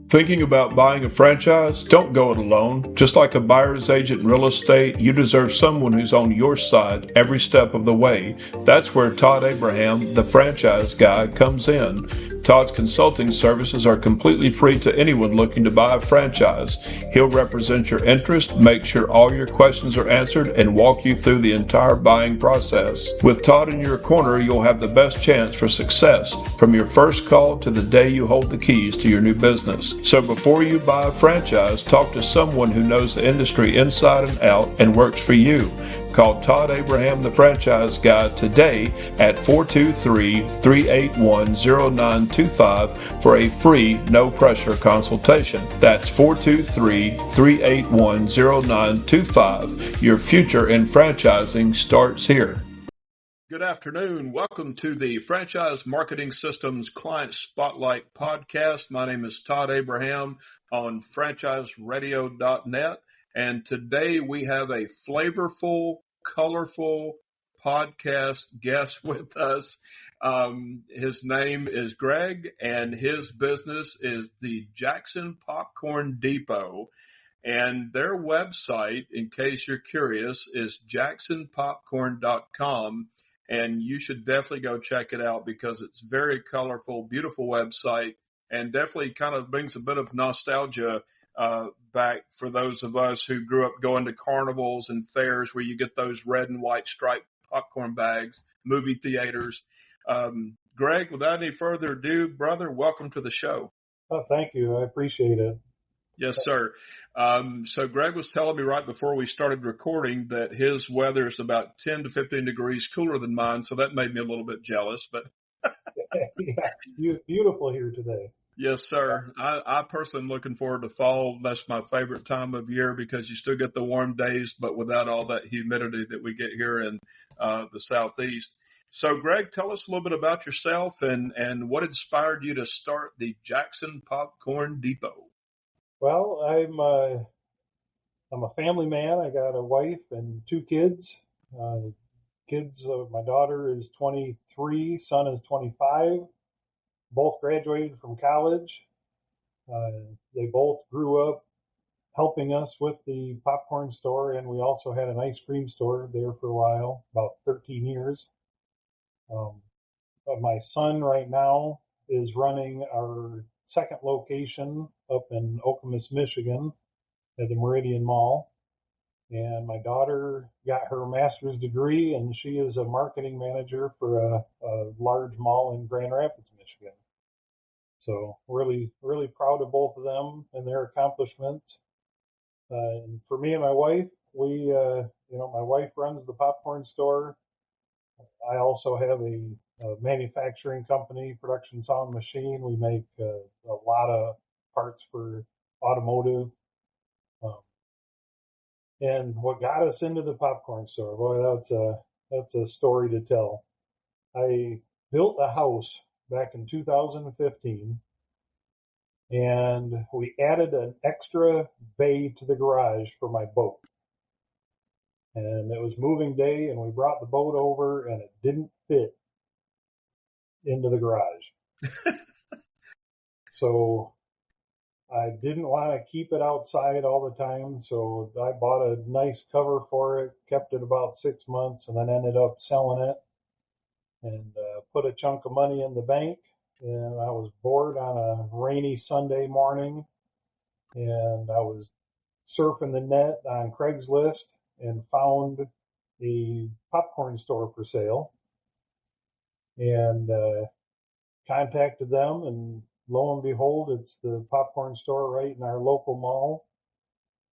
Thinking about buying a franchise? Don't go it alone. Just like a buyer's agent in real estate, you deserve someone who's on your side every step of the way. That's where Todd Abraham, the franchise guy, comes in. Todd's consulting services are completely free to anyone looking to buy a franchise. He'll represent your interest, make sure all your questions are answered, and walk you through the entire buying process. With Todd in your corner, you'll have the best chance for success from your first call to the day you hold the keys to your new business. So before you buy a franchise, talk to someone who knows the industry inside and out and works for you. Call Todd Abraham, the franchise guy, today at 423-381-0925 for a free, no-pressure consultation. That's 423-381-0925. Your future in franchising starts here. Good afternoon. Welcome to the Franchise Marketing Systems Client Spotlight Podcast. My name is Todd Abraham on franchiseradio.net, and today we have a flavorful, colorful podcast guest with us. His name is Greg, and his business is the Jackson Popcorn Depot. And their website, in case you're curious, is jacksonpopcorn.com. And you should definitely go check it out because it's very colorful, beautiful website, and definitely kind of brings a bit of nostalgia back for those of us who grew up going to carnivals and fairs where you get those red and white striped popcorn bags, movie theaters. Greg, without any further ado, brother, welcome to the show. Oh, thank you. I appreciate it. Yes, sir. So Greg was telling me right before we started recording that his weather is about 10 to 15 degrees cooler than mine, so that made me a little bit jealous. But yeah, beautiful here today. Yes, sir. I personally am looking forward to fall. That's my favorite time of year because you still get the warm days, but without all that humidity that we get here in the Southeast. So, Greg, tell us a little bit about yourself and what inspired you to start the Jackson Popcorn Depot. Well, I'm a family man. I got a wife and two kids. My daughter is 23, son is 25. Both graduated from college. They both grew up helping us with the popcorn store, and we also had an ice cream store there for a while, about 13 years. But my son right now is running our second location up in Okemos, Michigan at the Meridian Mall. And my daughter got her master's degree, and she is a marketing manager for a large mall in Grand Rapids, Michigan. So really, really proud of both of them and their accomplishments. And for me and my wife, my wife runs the popcorn store. I also have a manufacturing company, Production Sound Machine. We make a lot of parts for automotive. And what got us into the popcorn store, boy, that's a story to tell. I built a house back in 2015, and we added an extra bay to the garage for my boat. And it was moving day, and we brought the boat over, and it didn't fit into the garage. So I didn't want to keep it outside all the time, so I bought a nice cover for it, kept it about 6 months, and then ended up selling it and put a chunk of money in the bank. And I was bored on a rainy Sunday morning, and I was surfing the net on Craigslist and found a popcorn store for sale and contacted them, and lo and behold, it's the popcorn store right in our local mall.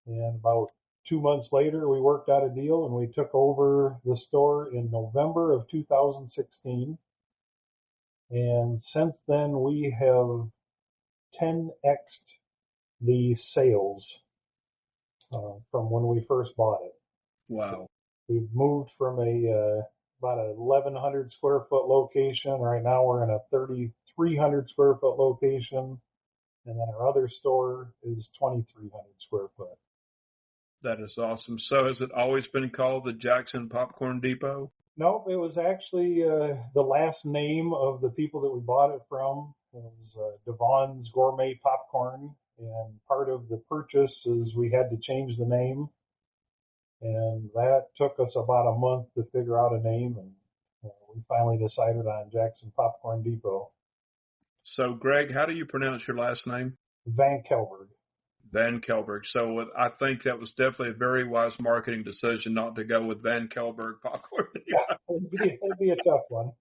And about 2 months later, we worked out a deal and we took over the store in November of 2016. And since then, we have 10x'd the sales from when we first bought it. Wow. We've moved from about a 1,100 square foot location. Right now we're in a 3,300 square foot location, and then our other store is 2,300 square foot. That is awesome. So has it always been called the Jackson Popcorn Depot? Nope, it was actually the last name of the people that we bought it from. It was Devon's Gourmet Popcorn, and part of the purchase is we had to change the name, and that took us about a month to figure out a name, and we finally decided on Jackson Popcorn Depot. So, Greg, how do you pronounce your last name? Van Kelberg. Van Kelberg. So I think that was definitely a very wise marketing decision not to go with Van Kelberg popcorn. It'd be a tough one.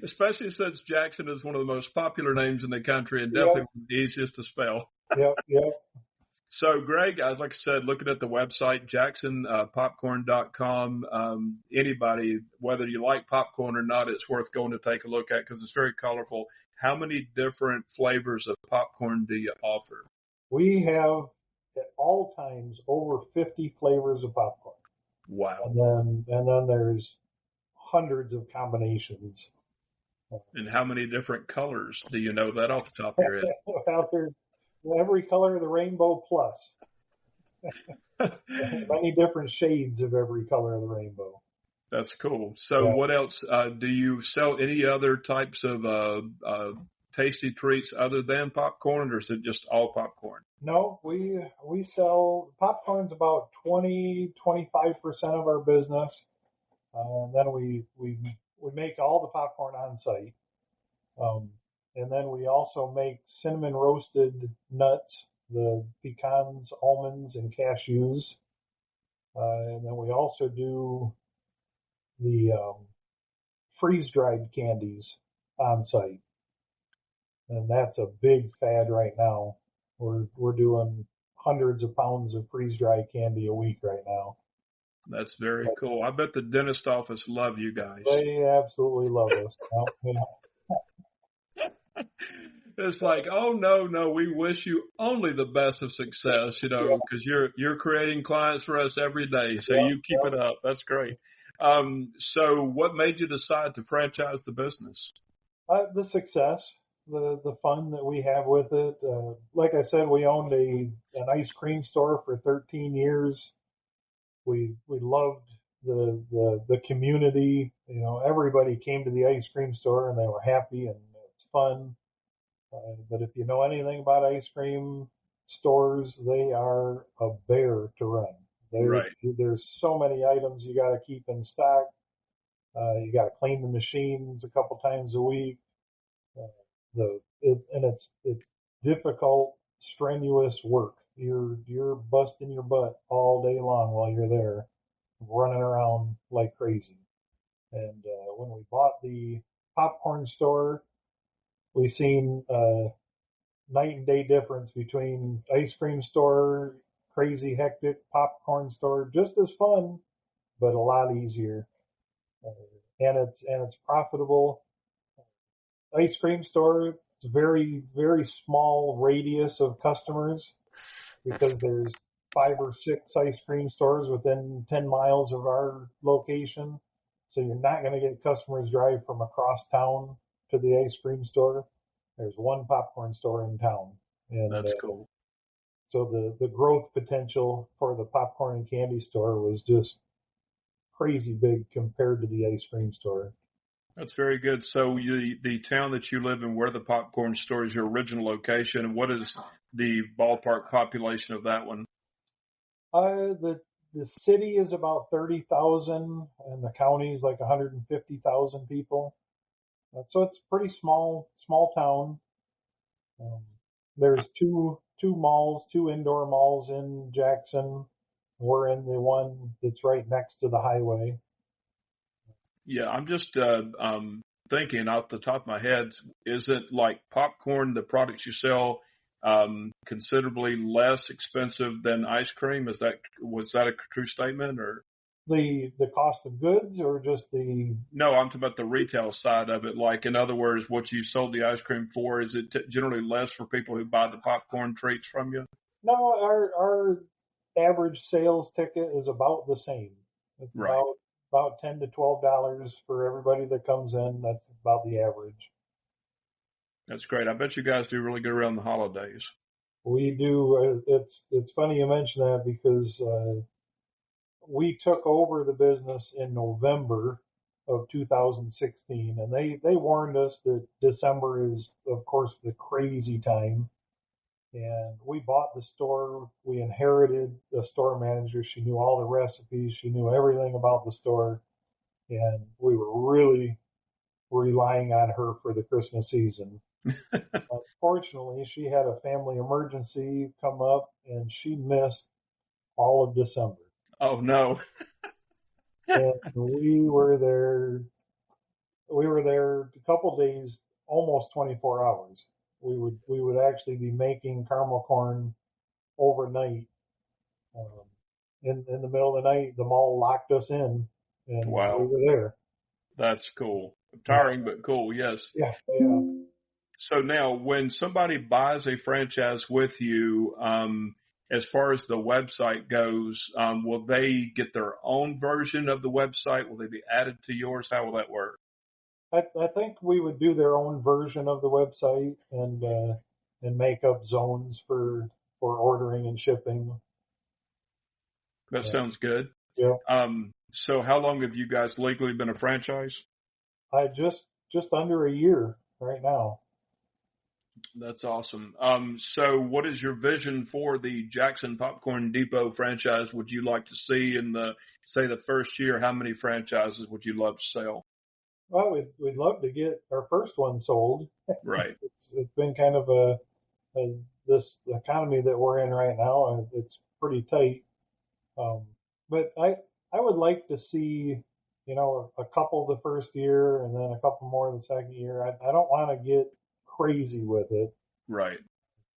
Especially since Jackson is one of the most popular names in the country and Yep, definitely the easiest to spell. yep. So, Greg, as like I said, looking at the website, jacksonpopcorn.com, anybody, whether you like popcorn or not, it's worth going to take a look at because it's very colorful. How many different flavors of popcorn do you offer? We have at all times over 50 flavors of popcorn. Wow. And then there's hundreds of combinations. And how many different colors? Do you know that off the top of your head? Out there, every color of the rainbow plus. Many different shades of every color of the rainbow. That's cool. So Yeah. what else? Do you sell any other types of tasty treats other than popcorn, or is it just all popcorn? No, we sell popcorn's about 25% of our business. And then we make all the popcorn on site. And then we also make cinnamon roasted nuts, the pecans, almonds, and cashews. And then we also do the freeze dried candies on site. And that's a big fad right now. We're doing hundreds of pounds of freeze dried candy a week right now. That's very cool. I bet the dentist office love you guys. They absolutely love us. It's like, oh no, we wish you only the best of success, because you're creating clients for us every day. So you keep it up. That's great. So what made you decide to franchise the business? The success, the fun that we have with it. Like I said, we owned an ice cream store for 13 years. We loved the community. Everybody came to the ice cream store and they were happy and it's fun. But if you know anything about ice cream stores, they are a bear to run. Right. There's so many items you got to keep in stock. You got to clean the machines a couple times a week. It's difficult, strenuous work. You're busting your butt all day long while you're there, running around like crazy. And when we bought the popcorn store, we seen night and day difference between ice cream store, crazy hectic popcorn store, just as fun, but a lot easier. And it's profitable. Ice cream store, it's very, very small radius of customers because there's 5 or 6 ice cream stores within 10 miles of our location. So you're not going to get customers drive from across town to the ice cream store. There's one popcorn store in town. And that's cool. So the growth potential for the popcorn and candy store was just crazy big compared to the ice cream store. That's very good. So the town that you live in, where the popcorn store is your original location, and what is the ballpark population of that one? The city is about 30,000 and the county is like 150,000 people. So it's pretty small town. There's two malls, 2 indoor malls in Jackson. We're in the one that's right next to the highway. Yeah, I'm just thinking off the top of my head, is it like popcorn, the products you sell, considerably less expensive than ice cream? Was that a true statement, or? The cost of goods or just the? No, I'm talking about the retail side of it. Like, in other words, what you sold the ice cream for, is it generally less for people who buy the popcorn treats from you? No, our average sales ticket is about the same. It's Right. about $10 to $12 for everybody that comes in. That's about the average. That's great. I bet you guys do really good around the holidays. We do. It's funny you mention that because we took over the business in November of 2016, and they warned us that December is, of course, the crazy time. And we bought the store. We inherited the store manager. She knew all the recipes. She knew everything about the store, and we were really relying on her for the Christmas season. Unfortunately, she had a family emergency come up, and she missed all of December. Oh no. And we were there a couple days, almost 24 hours. We would actually be making caramel corn overnight. Um, in the middle of the night, the mall locked us in, and we Wow. were there. That's cool. Yeah, Tiring, but cool. Yes. yeah, yeah. So now when somebody buys a franchise with you, as far as the website goes, will they get their own version of the website? Will they be added to yours? How will that work? I think we would do their own version of the website and make up zones for ordering and shipping. That Yeah, sounds good. yeah. So how long have you guys legally been a franchise? I just under a year right now. That's awesome. So what is your vision for the Jackson Popcorn Depot franchise? Would you like to see in say the first year? How many franchises would you love to sell? Well, we'd love to get our first one sold. Right. It's been kind of this economy that we're in right now, and it's pretty tight. Um, but I would like to see, a couple the first year and then a couple more the second year. I don't want to get crazy with it Right.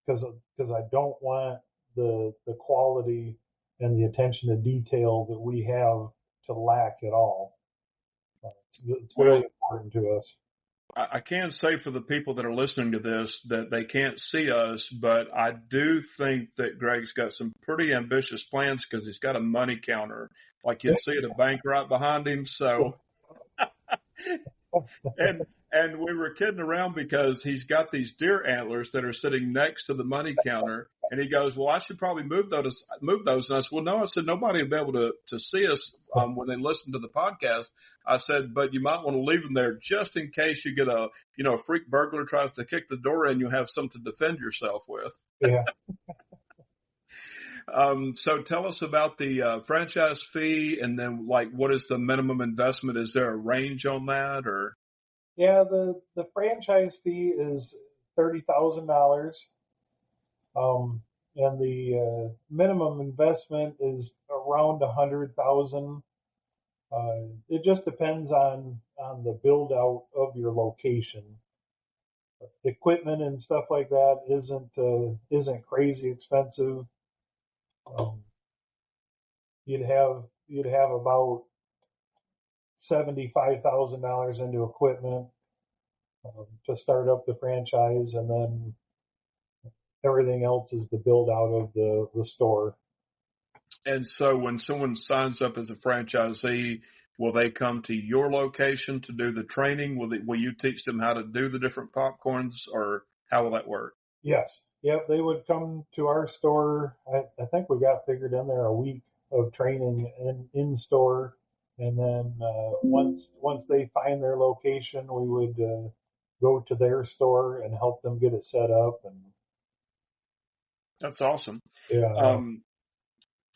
because I don't want the quality and the attention to detail that we have to lack at all. It's very Well, important to us. I can say for the people that are listening to this that they can't see us, but I do think that Greg's got some pretty ambitious plans because he's got a money counter like you'd see at a bank right behind him. So, and we were kidding around because he's got these deer antlers that are sitting next to the money counter, and he goes, "Well, I should probably move those." Move those, and I said, "Well, no." I said, "Nobody will be able to see us when they listen to the podcast." I said, "But you might want to leave them there just in case you get a freak burglar tries to kick the door in. You have something to defend yourself with." Yeah. So tell us about the franchise fee, and then like what is the minimum investment? Is there a range on that, or? Yeah, the franchise fee is $30,000, and the minimum investment is around 100,000. It just depends on the build out of your location. Equipment and stuff like that isn't crazy expensive. Um, you'd have about $75,000 into equipment to start up the franchise, and then everything else is the build out of the store. And so when someone signs up as a franchisee, will they come to your location to do the training? Will you teach them how to do the different popcorns, or how will that work? Yes. Yep. They would come to our store. I think we got figured in there a week of training in store. And then once they find their location, we would go to their store and help them get it set up. And That's awesome. yeah, Um,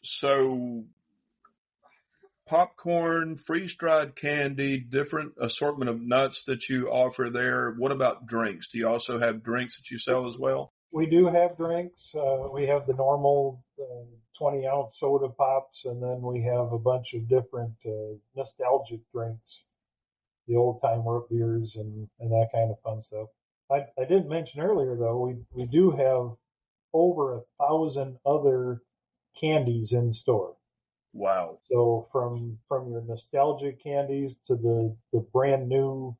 so popcorn, freeze dried candy, different assortment of nuts that you offer there. What about drinks? Do you also have drinks that you sell as well? we do have drinks. We have the normal 20-ounce soda pops, and then we have a bunch of different nostalgic drinks, the old time root beers and that kind of fun stuff. I didn't mention earlier though, we do have over 1,000 other candies in store. Wow. So from your nostalgic candies to the brand new,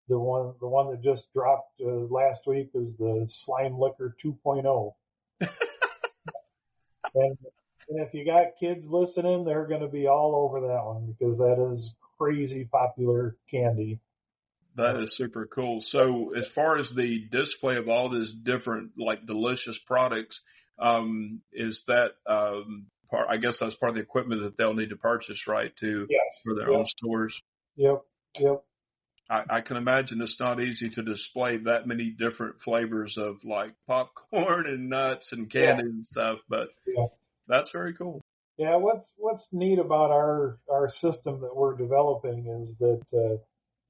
the one that just dropped last week is the Slime Liquor 2.0. And and if you got kids listening, they're going to be all over that one because that is crazy popular candy. That is super cool. So as far as the display of all these different like delicious products, is that part? I guess that's part of the equipment that they'll need to purchase, right? To Yes. for their own Yep. stores. Yep. Yep. I can imagine it's not easy to display that many different flavors of like popcorn and nuts and Yeah. candy and stuff, but Yeah. that's very cool. Yeah. What's neat about our system that we're developing is that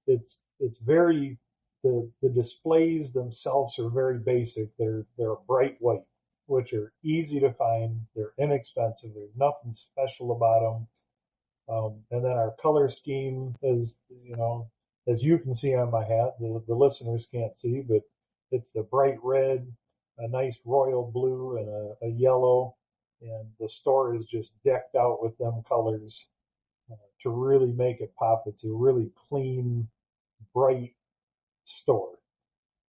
it's very the displays themselves are very basic. They're bright white, which are easy to find. They're inexpensive. There's nothing special about them. And then our color scheme is, as you can see on my hat, the listeners can't see, but it's the bright red, a nice royal blue, and a yellow. And the store is just decked out with them colors to really make it pop. It's a really clean, bright store.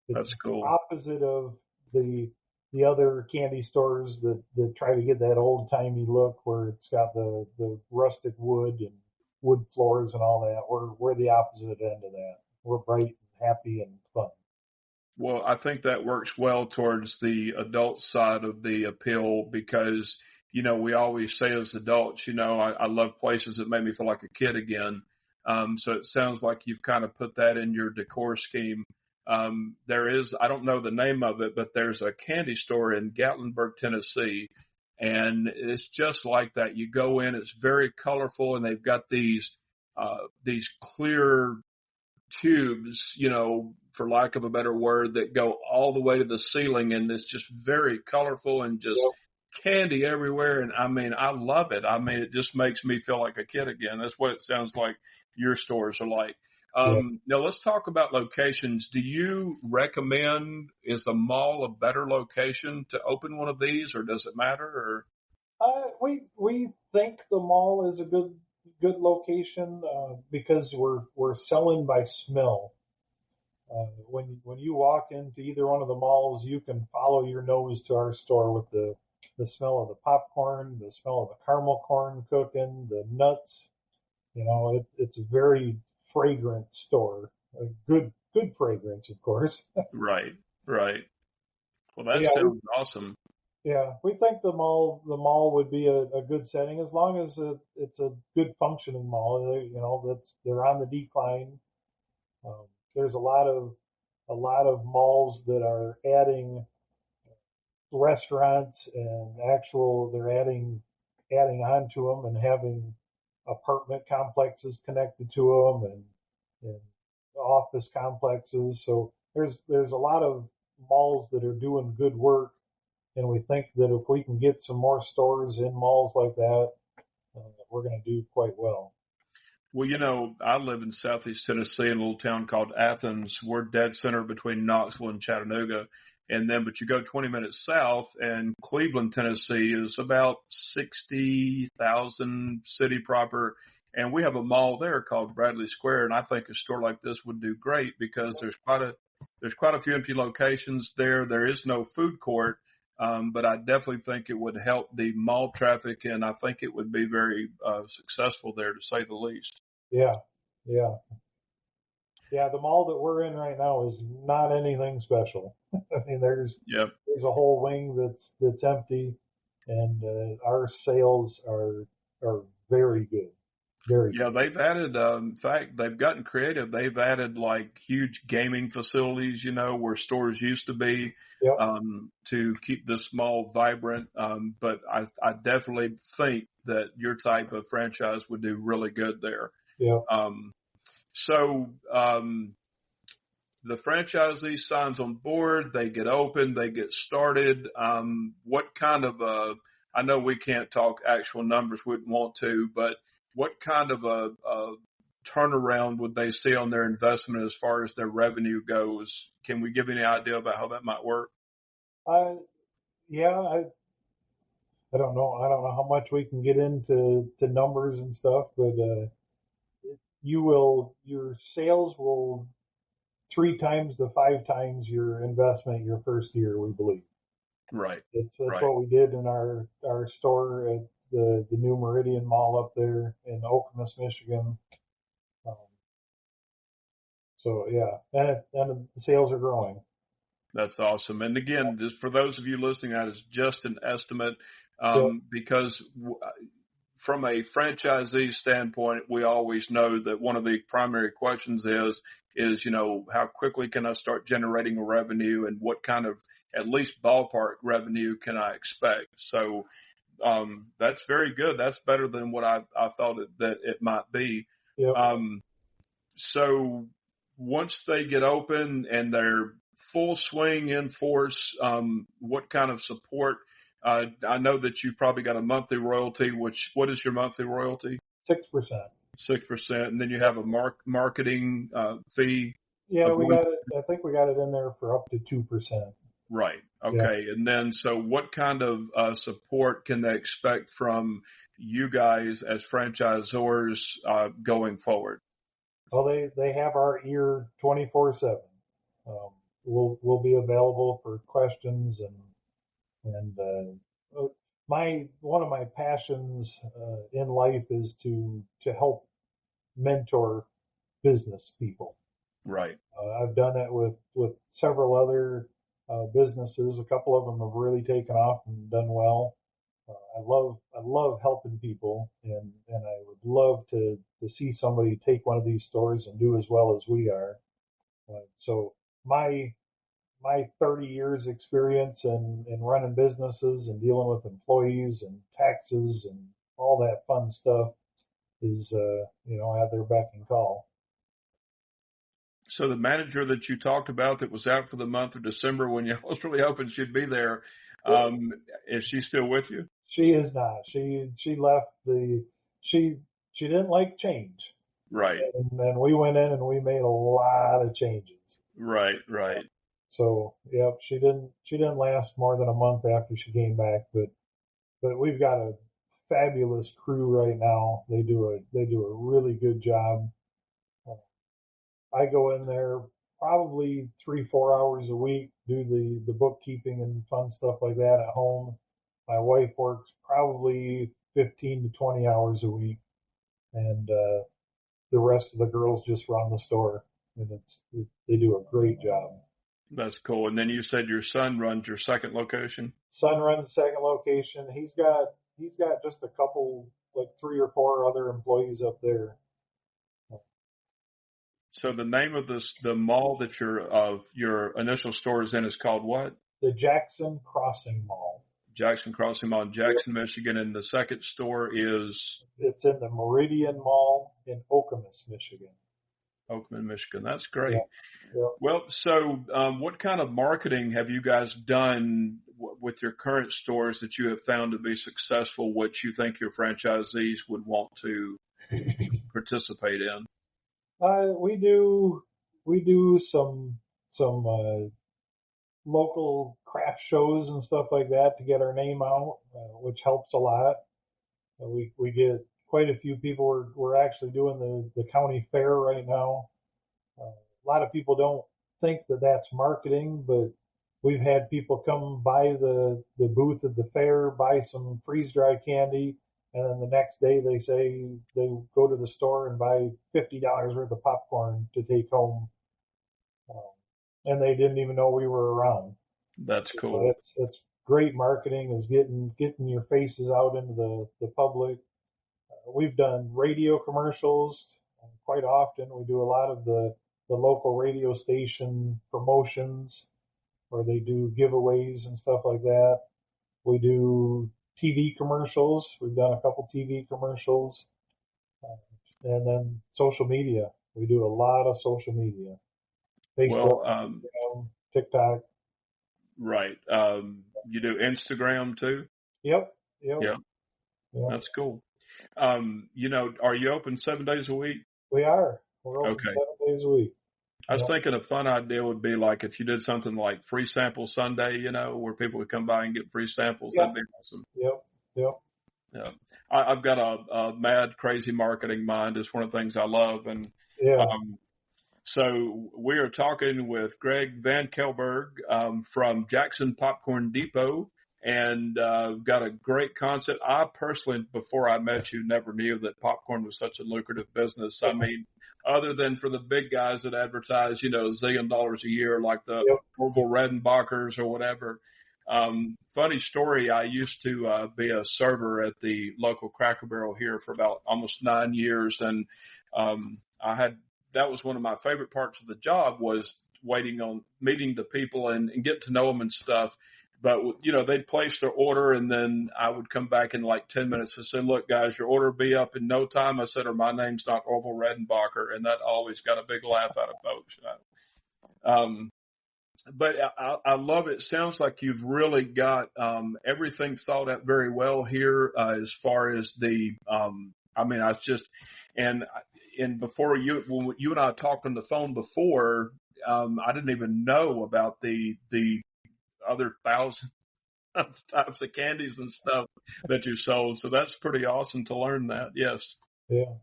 It's That's the cool. opposite of the the other candy stores that try to get that old timey look where it's got the rustic wood and wood floors and all that. We're the opposite end of that. We're bright and happy and fun. Well, I think that works well towards the adult side of the appeal because, we always say as adults, I love places that make me feel like a kid again. So it sounds like you've kind of put that in your decor scheme. There is, I don't know the name of it, but there's a candy store in Gatlinburg, Tennessee, and it's just like that. You go in, it's very colorful, and they've got these clear tubes, for lack of a better word, that go all the way to the ceiling, and it's just very colorful and just Yep. candy everywhere. And I mean, I love it. I mean, it just makes me feel like a kid again. That's what it sounds like your stores are like. Yep. Now let's talk about locations. Do you recommend, is the mall a better location to open one of these, or does it matter? Or We think the mall is a good location because we're selling by smell. When you walk into either one of the malls, you can follow your nose to our store with the smell of the popcorn, the smell of the caramel corn cooking, the nuts. It's a very fragrant store. A good fragrance, of course. right, right. Well, that Yeah, sounds awesome. we think the mall would be a good setting as long as it's a good functioning mall. They're on the decline. Um, there's a lot of malls that are adding restaurants and they're adding on to them and having apartment complexes connected to them and office complexes. So there's a lot of malls that are doing good work, and we think that if we can get some more stores in malls like that, we're going to do quite well. Well, I live in Southeast Tennessee in a little town called Athens. We're dead center between Knoxville and Chattanooga. But you go 20 minutes south and Cleveland, Tennessee is about 60,000 city proper. And we have a mall there called Bradley Square. And I think a store like this would do great because there's quite a few empty locations there. There is no food court. But I definitely think it would help the mall traffic, and I think it would be very successful there, to say the least. Yeah, yeah, yeah. The mall that we're in right now is not anything special. I mean, Yep. there's a whole wing that's empty, and our sales are very good, very Yeah, good. they've added, in fact, they've gotten creative. They've added like huge gaming facilities, where stores used to be, Yep, to keep this mall vibrant. But I definitely think that your type of franchise would do really good there. yep. Um, so, the franchisee signs on board, they get open, they get started. What kind of I know we can't talk actual numbers, wouldn't want to, but what kind of a turnaround would they see on their investment as far as their revenue goes? Can we give any idea about how that might work? I Yeah, I don't know. I don't know how much we can get into to numbers and stuff, but your sales will 3 times to 5 times your investment your first year, we believe. Right, That's right. what we did in our store at the new Meridian Mall up there in Okemos, Michigan. Um, so yeah, and the sales are growing. That's awesome. And again, just for those of you listening, that is just an estimate, Yep. because from a franchisee standpoint, we always know that one of the primary questions is, how quickly can I start generating revenue and what kind of at least ballpark revenue can I expect? So, that's very good. That's better than what I thought that it might be. Yep. So once they get open and they're full swing in force, what kind of support? I know that you probably got a monthly royalty. What is your monthly royalty? 6%. 6%, and then you have a marketing fee. Yeah, we got it. I think we got it in there for up to 2%. Right. Okay. Yeah. And then, so what kind of support can they expect from you guys as franchisors going forward? Well, they have our ear 24/7. We'll be available for questions and one of my passions in life is to help mentor business people. Right. I've done it with several other businesses. A couple of them have really taken off and done well. I love helping people, and I would love to see somebody take one of these stores and do as well as we are. So my 30 years experience in running businesses and dealing with employees and taxes and all that fun stuff is at their beck and call. So the manager that you talked about that was out for the month of December when you was really hoping she'd be there, is she still with you? She is not. She left she didn't like change. Right. And then we went in and we made a lot of changes. Right. Right. So, yep, she didn't last more than a month after she came back, but we've got a fabulous crew right now. They do a really good job. I go in there probably 3-4 hours a week, do the bookkeeping and fun stuff like that at home. My wife works probably 15 to 20 hours a week, and the rest of the girls just run the store, and they do a great job. That's cool. And then you said your son runs your second location? Son runs the second location. He's got just a couple, like 3 or 4 other employees up there. So the name of the mall that your initial store is in is called what? The Jackson Crossing Mall. Jackson Crossing Mall in Jackson, Michigan, and the second store is? It's in the Meridian Mall in Okemos, Michigan. Okemos, Michigan. That's great. Yeah. Well, so what kind of marketing have you guys done with your current stores that you have found to be successful, which you think your franchisees would want to participate in? We do some local craft shows and stuff like that to get our name out, which helps a lot. We get quite a few people. We're actually doing the county fair right now. A lot of people don't think that that's marketing, but we've had people come by the booth at the fair, buy some freeze-dried candy, and then the next day they say they go to the store and buy $50 worth of popcorn to take home, and they didn't even know we were around. That's cool. So it's great marketing, is getting your faces out into the public. We've done radio commercials quite often. We do a lot of the local radio station promotions, where they do giveaways and stuff like that. We do TV commercials. We've done a couple TV commercials. And then social media. We do a lot of social media. Facebook, Instagram, TikTok. Right. You do Instagram too? Yep. Yeah. That's cool. Are you open 7 days a week? We are. We're open 7 days a week. I was thinking a fun idea would be like if you did something like Free Sample Sunday, where people would come by and get free samples. That'd be awesome. Yep. Yeah. I've got a mad, crazy marketing mind. It's one of the things I love. And so we are talking with Greg Van Kelberg from Jackson Popcorn Depot, and got a great concept. I personally, before I met you, never knew that popcorn was such a lucrative business. I mean, other than for the big guys that advertise, $1 zillion a year, like the Orville Redenbachers or whatever. Funny story. I used to be a server at the local Cracker Barrel here for about almost 9 years. And, that was one of my favorite parts of the job was waiting on meeting the people and getting to know them and stuff. But, they'd place their order and then I would come back in like 10 minutes and say, look, guys, your order will be up in no time. I said, or my name's not Orville Redenbacher. And that always got a big laugh out of folks. But I love it. Sounds like you've really got everything thought out very well here as far as I just, and before when you and I talked on the phone before, I didn't even know about the other thousand types of candies and stuff that you sold. So that's pretty awesome to learn that. Yes. Yeah.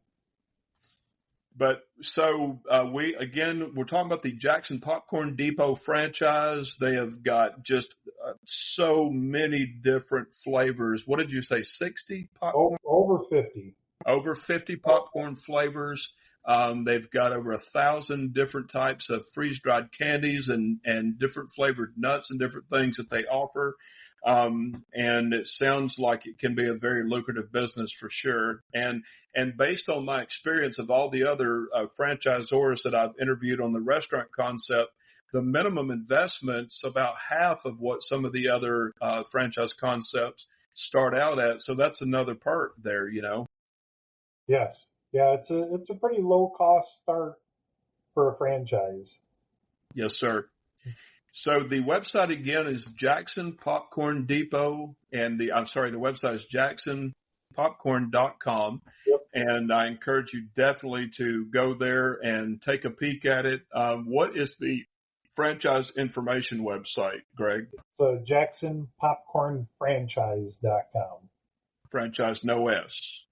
But so we're talking about the Jackson Popcorn Depot franchise. They have got just so many different flavors. What did you say, 60 popcorn? Over 50. Over 50 popcorn flavors. They've got over 1,000 different types of freeze-dried candies and different flavored nuts and different things that they offer. And it sounds like it can be a very lucrative business for sure. And based on my experience of all the other franchisors that I've interviewed on the restaurant concept, the minimum investment's about half of what some of the other franchise concepts start out at. So that's another perk there, Yes. Yeah, it's a pretty low cost start for a franchise. Yes, sir. So the website again is Jackson Popcorn Depot, and the website is jacksonpopcorn.com. Yep. And I encourage you definitely to go there and take a peek at it. What is the franchise information website, Greg? So jacksonpopcornfranchise.com. Franchise no S.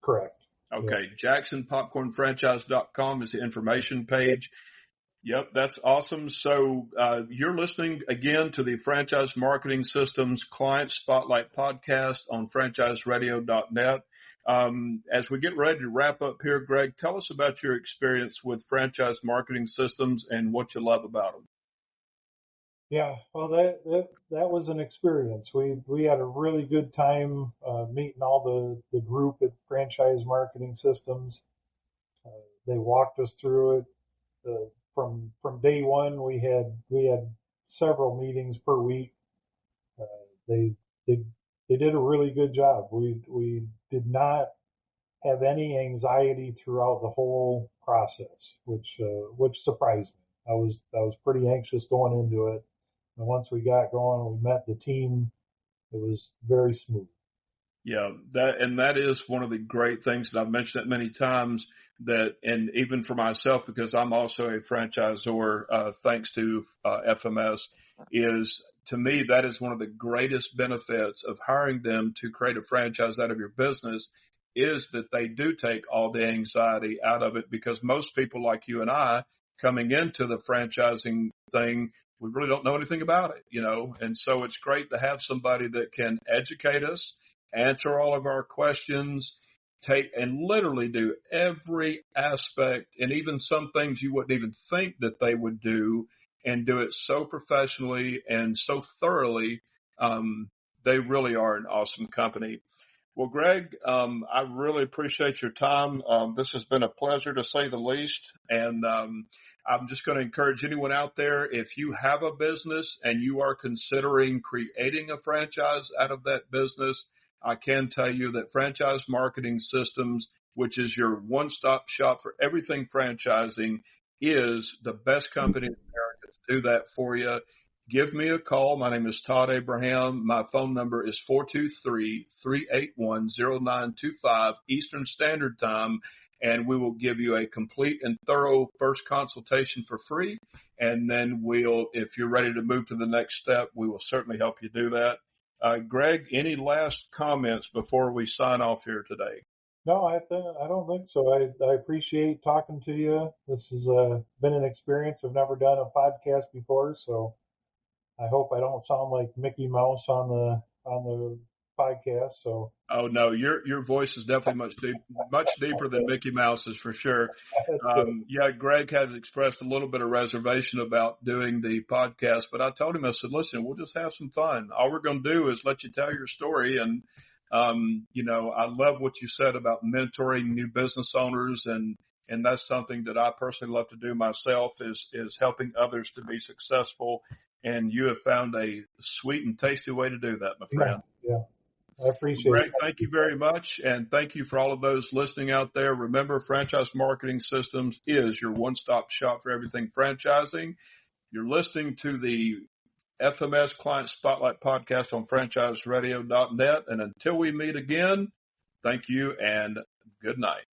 Correct. Okay. Yep. jacksonpopcornfranchise.com is the information page. Yep, that's awesome. So you're listening again to the Franchise Marketing Systems Client Spotlight podcast on franchiseradio.net. As we get ready to wrap up here, Greg, tell us about your experience with Franchise Marketing Systems and what you love about them. Yeah, well, that was an experience. We had a really good time meeting all the group at Franchise Marketing Systems. They walked us through it. From day one, we had several meetings per week. They did a really good job. We did not have any anxiety throughout the whole process, which surprised me. I was pretty anxious going into it, and once we got going, we met the team. It was very smooth. Yeah, that is one of the great things that I've mentioned that many times, and even for myself, because I'm also a franchisor, thanks to FMS, is to me, that is one of the greatest benefits of hiring them to create a franchise out of your business is that they do take all the anxiety out of it, because most people like you and I coming into the franchising thing, we really don't know anything about it, and so it's great to have somebody that can educate us, answer all of our questions, take and literally do every aspect, and even some things you wouldn't even think that they would do, and do it so professionally and so thoroughly. They really are an awesome company. Well, Greg, I really appreciate your time. This has been a pleasure to say the least. And I'm just going to encourage anyone out there, if you have a business and you are considering creating a franchise out of that business, I can tell you that Franchise Marketing Systems, which is your one-stop shop for everything franchising, is the best company in America to do that for you. Give me a call. My name is Todd Abraham. My phone number is 423-381-0925 Eastern Standard Time, and we will give you a complete and thorough first consultation for free. And then if you're ready to move to the next step, we will certainly help you do that. Greg, any last comments before we sign off here today? No, I don't think so. I appreciate talking to you. This has been an experience. I've never done a podcast before, so I hope I don't sound like Mickey Mouse on the podcast. So Oh no, your voice is definitely much deeper than Mickey Mouse's for sure. that's good. Yeah, Greg has expressed a little bit of reservation about doing the podcast, but I told him, I said, listen, we'll just have some fun. All we're going to do is let you tell your story. And, I love what you said about mentoring new business owners. And that's something that I personally love to do myself is helping others to be successful. And you have found a sweet and tasty way to do that, my friend. Yeah. I appreciate Greg, it. thank you very much. And thank you for all of those listening out there. Remember, Franchise Marketing Systems is your one-stop shop for everything franchising. You're listening to the FMS Client Spotlight podcast on franchiseradio.net. And until we meet again, thank you and good night.